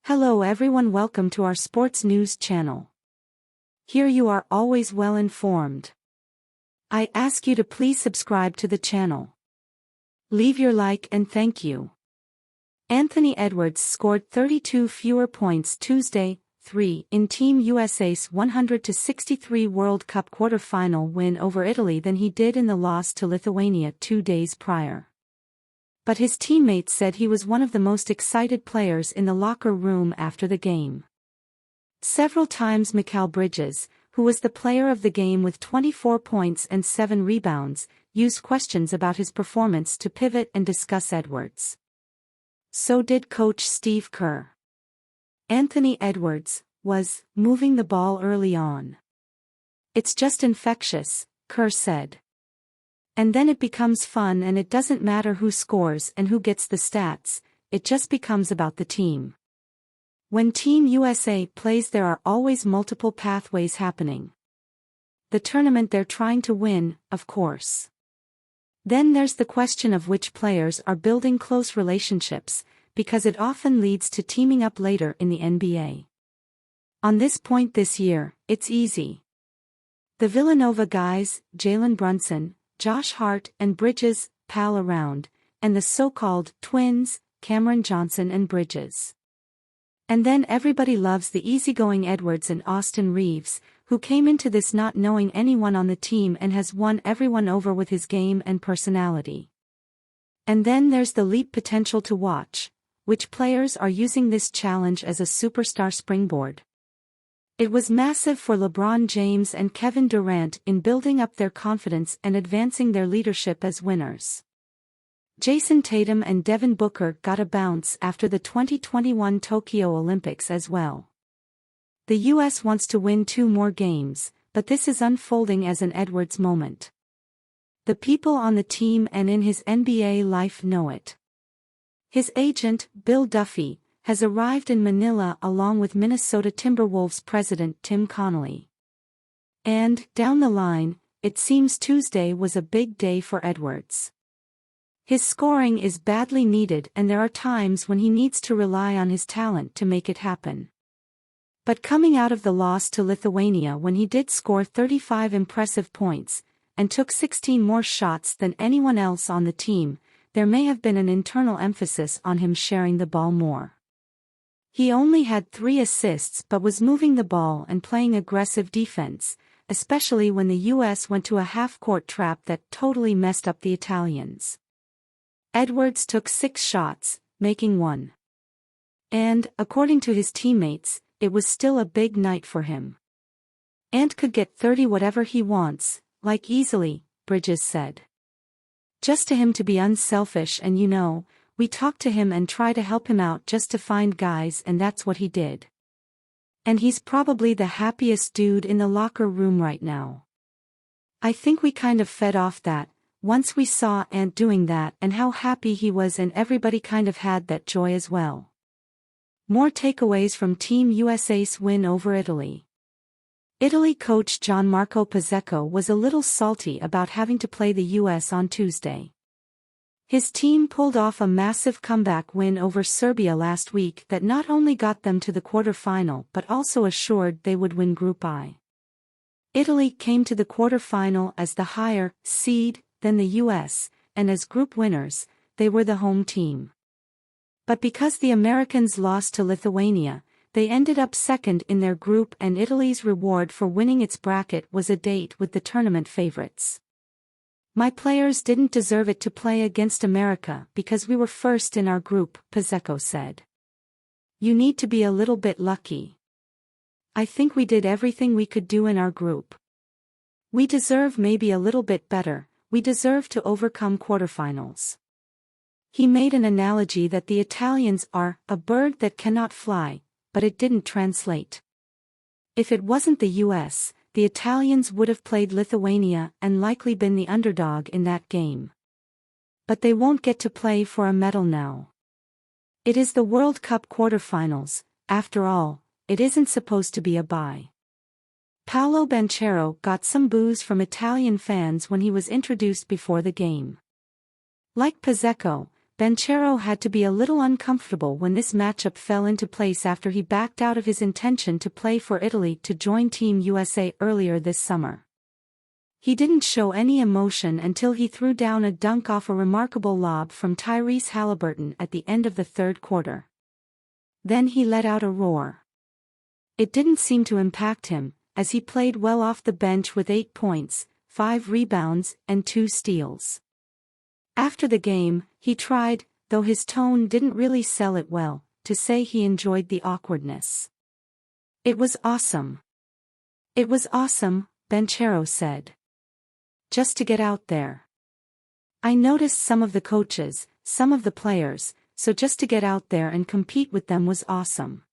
Hello everyone, welcome to our sports news channel. Here you are always well informed. I ask you to please subscribe to the channel. Leave your like and thank you. Anthony Edwards scored 32 fewer points Tuesday, in Team USA's 100-63 World Cup quarter-final win over Italy than he did in the loss to Lithuania 2 days prior. But his teammates said he was one of the most excited players in the locker room after the game. Several times Mikal Bridges, who was the player of the game with 24 points and 7 rebounds, used questions about his performance to pivot and discuss Edwards. So did coach Steve Kerr. Anthony Edwards was moving the ball early on. "It's just infectious," Kerr said. "And then it becomes fun and it doesn't matter who scores and who gets the stats, it just becomes about the team. When Team USA plays there are always multiple pathways happening. The tournament they're trying to win, of course. Then there's the question of which players are building close relationships, because it often leads to teaming up later in the NBA. On this point this year, it's easy. The Villanova guys, Jalen Brunson, Josh Hart and Bridges, pal around, and the so-called twins, Cameron Johnson and Bridges. And then everybody loves the easygoing Edwards and Austin Reeves, who came into this not knowing anyone on the team and has won everyone over with his game and personality. And then there's the leap potential to watch, which players are using this challenge as a superstar springboard. It was massive for LeBron James and Kevin Durant in building up their confidence and advancing their leadership as winners. Jason Tatum and Devin Booker got a bounce after the 2021 Tokyo Olympics as well. The US wants to win 2 more games, but this is unfolding as an Edwards moment. The people on the team and in his NBA life know it. His agent, Bill Duffy, has arrived in Manila along with Minnesota Timberwolves president Tim Connolly. And, down the line, it seems Tuesday was a big day for Edwards. His scoring is badly needed and there are times when he needs to rely on his talent to make it happen. But coming out of the loss to Lithuania when he did score 35 impressive points, and took 16 more shots than anyone else on the team, there may have been an internal emphasis on him sharing the ball more. He only had 3 assists but was moving the ball and playing aggressive defense, especially when the US went to a half-court trap that totally messed up the Italians. Edwards took 6 shots, making 1. And, according to his teammates, it was still a big night for him. "Ant could get 30 whatever he wants, like easily," Bridges said. "Just to him to be unselfish and we talk to him and try to help him out just to find guys and that's what he did. And he's probably the happiest dude in the locker room right now. I think we kind of fed off that, once we saw Ant doing that and how happy he was and everybody kind of had that joy as well." More takeaways from Team USA's win over Italy. Italy coach Gianmarco Pazzecco was a little salty about having to play the US on Tuesday. His team pulled off a massive comeback win over Serbia last week that not only got them to the quarterfinal but also assured they would win Group I. Italy came to the quarterfinal as the higher seed than the US, and as group winners, they were the home team. But because the Americans lost to Lithuania, they ended up second in their group and Italy's reward for winning its bracket was a date with the tournament favorites. "My players didn't deserve it to play against America because we were first in our group," Pazzecco said. "You need to be a little bit lucky. I think we did everything we could do in our group. We deserve maybe a little bit better, we deserve to overcome quarterfinals." He made an analogy that the Italians are a bird that cannot fly, but it didn't translate. If it wasn't the US, the Italians would have played Lithuania and likely been the underdog in that game. But they won't get to play for a medal now. It is the World Cup quarterfinals, after all, it isn't supposed to be a bye. Paolo Banchero got some boos from Italian fans when he was introduced before the game. Like Pazzecco, Banchero had to be a little uncomfortable when this matchup fell into place after he backed out of his intention to play for Italy to join Team USA earlier this summer. He didn't show any emotion until he threw down a dunk off a remarkable lob from Tyrese Haliburton at the end of the third quarter. Then he let out a roar. It didn't seem to impact him, as he played well off the bench with 8 points, 5 rebounds, and 2 steals. After the game, he tried, though his tone didn't really sell it well, to say he enjoyed the awkwardness. "It was awesome. It was awesome," Banchero said. "Just to get out there. I noticed some of the coaches, some of the players, so just to get out there and compete with them was awesome."